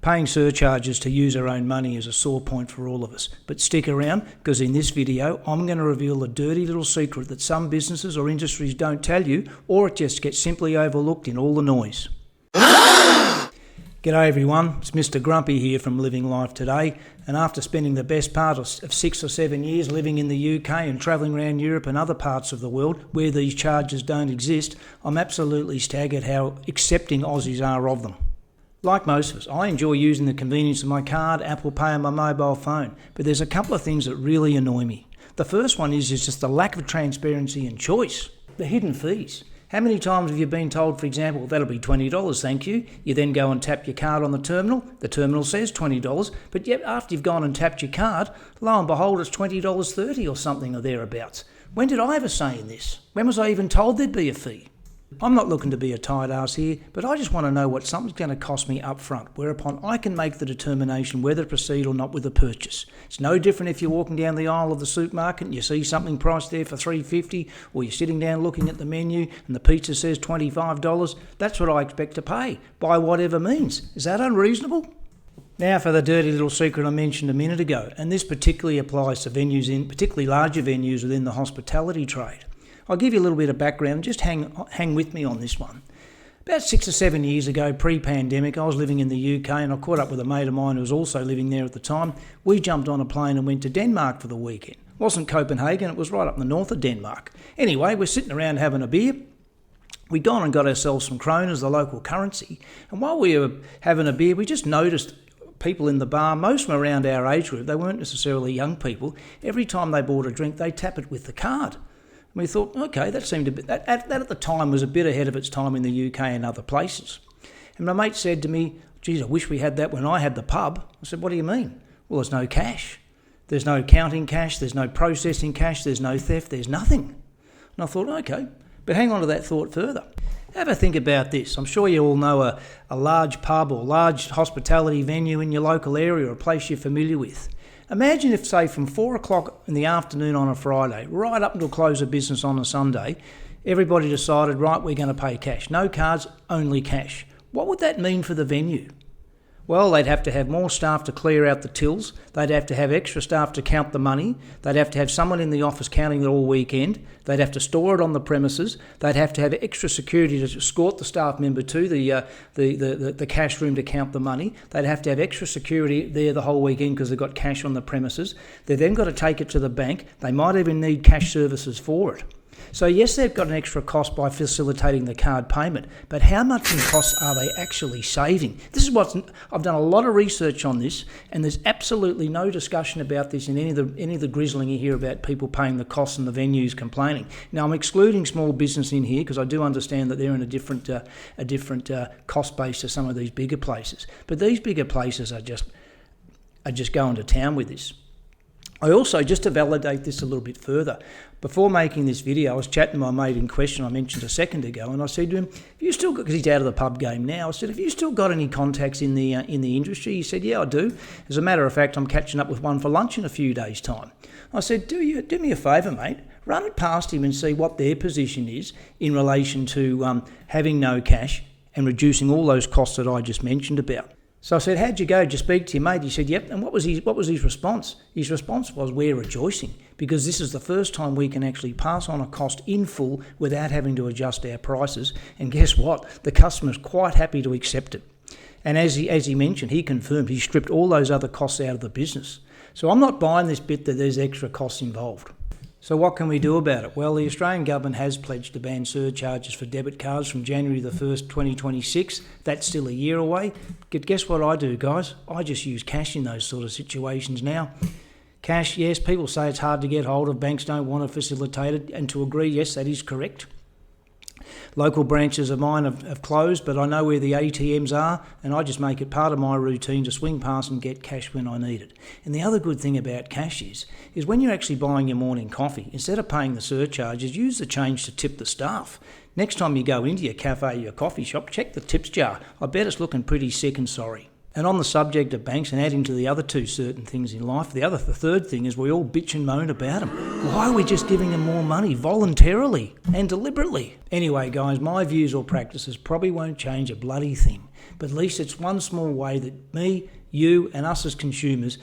Paying surcharges to use our own money is a sore point for all of us. But stick around, because in this video, I'm going to reveal a dirty little secret that some businesses or industries don't tell you, or it just gets simply overlooked in all the noise. G'day everyone, it's Mr. Grumpy here from Living Life Today, and after spending the best part of 6 or 7 years living in the UK and travelling around Europe and other parts of the world where these charges don't exist, I'm absolutely staggered how accepting Aussies are of them. Like most of us, I enjoy using the convenience of my card, Apple Pay and my mobile phone, but there's a couple of things that really annoy me. The first one is just the lack of transparency and choice, the hidden fees. How many times have you been told, for example, that'll be $20, thank you. You then go and tap your card on the terminal says $20, but yet after you've gone and tapped your card, lo and behold, it's $20.30 or something or thereabouts. When did I ever say in this? When was I even told there'd be a fee? I'm not looking to be a tight ass here, but I just want to know what something's going to cost me up front, whereupon I can make the determination whether to proceed or not with the purchase. It's no different if you're walking down the aisle of the supermarket and you see something priced there for $3.50, or you're sitting down looking at the menu and the pizza says $25. That's what I expect to pay, by whatever means. Is that unreasonable? Now for the dirty little secret I mentioned a minute ago, and this particularly applies to venues, particularly larger venues within the hospitality trade. I'll give you a little bit of background, just hang with me on this one. About 6 or 7 years ago, pre-pandemic, I was living in the UK and I caught up with a mate of mine who was also living there at the time. We jumped on a plane and went to Denmark for the weekend. It wasn't Copenhagen, it was right up in the north of Denmark. Anyway, we're sitting around having a beer. We'd gone and got ourselves some kronas, the local currency, and while we were having a beer, we just noticed people in the bar, most of them around our age group, they weren't necessarily young people. Every time they bought a drink, they tap it with the card. We thought, okay, that seemed a bit, that at the time was a bit ahead of its time in the UK and other places. And my mate said to me, geez, I wish we had that when I had the pub. I said, what do you mean? Well, there's no cash. There's no counting cash. There's no processing cash. There's no theft. There's nothing. And I thought, okay, but hang on to that thought further. Have a think about this. I'm sure you all know a large pub or large hospitality venue in your local area or a place you're familiar with. Imagine if, say, from 4 o'clock in the afternoon on a Friday, right up until close of business on a Sunday, everybody decided, right, we're going to pay cash. No cards, only cash. What would that mean for the venue? Well, they'd have to have more staff to clear out the tills. They'd have to have extra staff to count the money. They'd have to have someone in the office counting it all weekend. They'd have to store it on the premises. They'd have to have extra security to escort the staff member to the cash room to count the money. They'd have to have extra security there the whole weekend because they've got cash on the premises. They've then got to take it to the bank. They might even need cash services for it. So yes, they've got an extra cost by facilitating the card payment, but how much in costs are they actually saving? This is I've done a lot of research on this, and there's absolutely no discussion about this in any of the grizzling you hear about people paying the costs and the venues complaining. Now, I'm excluding small business in here because I do understand that they're in a different cost base to some of these bigger places, but these bigger places are just going to town with this. I also, just to validate this a little bit further, before making this video, I was chatting to my mate in question I mentioned a second ago, and I said to him, "Have you still got," because he's out of the pub game now, I said, "Have you still got any contacts in the industry?" He said, "Yeah, I do. As a matter of fact, I'm catching up with one for lunch in a few days' time." I said, do me a favour, mate. Run it past him and see what their position is in relation to having no cash and reducing all those costs that I just mentioned about. So I said, how'd you go? Did you speak to your mate? He said, yep. And what was his response? His response was, we're rejoicing because this is the first time we can actually pass on a cost in full without having to adjust our prices. And guess what? The customer's quite happy to accept it. And as he mentioned, he confirmed he stripped all those other costs out of the business. So I'm not buying this bit that there's extra costs involved. So what can we do about it? Well, the Australian government has pledged to ban surcharges for debit cards from January the 1st, 2026. That's still a year away. Guess what I do, guys? I just use cash in those sort of situations now. Cash, yes, people say it's hard to get hold of. Banks don't want to facilitate it. And to agree, yes, that is correct. Local branches of mine have closed, but I know where the ATMs are, and I just make it part of my routine to swing past and get cash when I need it. And the other good thing about cash is when you're actually buying your morning coffee, instead of paying the surcharges, use the change to tip the staff. Next time you go into your cafe or your coffee shop, check the tips jar. I bet it's looking pretty sick and sorry. And on the subject of banks, and adding to the other two certain things in life, the third thing is we all bitch and moan about them. Why are we just giving them more money voluntarily and deliberately? Anyway, guys, my views or practices probably won't change a bloody thing. but at least it's one small way that me, you and us as consumers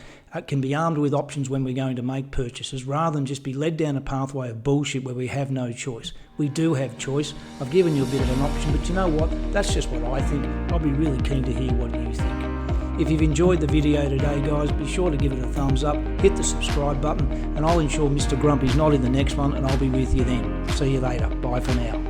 can be armed with options when we're going to make purchases, rather than just be led down a pathway of bullshit where we have no choice. We do have choice. I've given you a bit of an option, but you know what? That's just what I think. I'll be really keen to hear what you think. If you've enjoyed the video today, guys, be sure to give it a thumbs up, hit the subscribe button, and I'll ensure Mr. Grumpy's not in the next one, and I'll be with you then. See you later. Bye for now.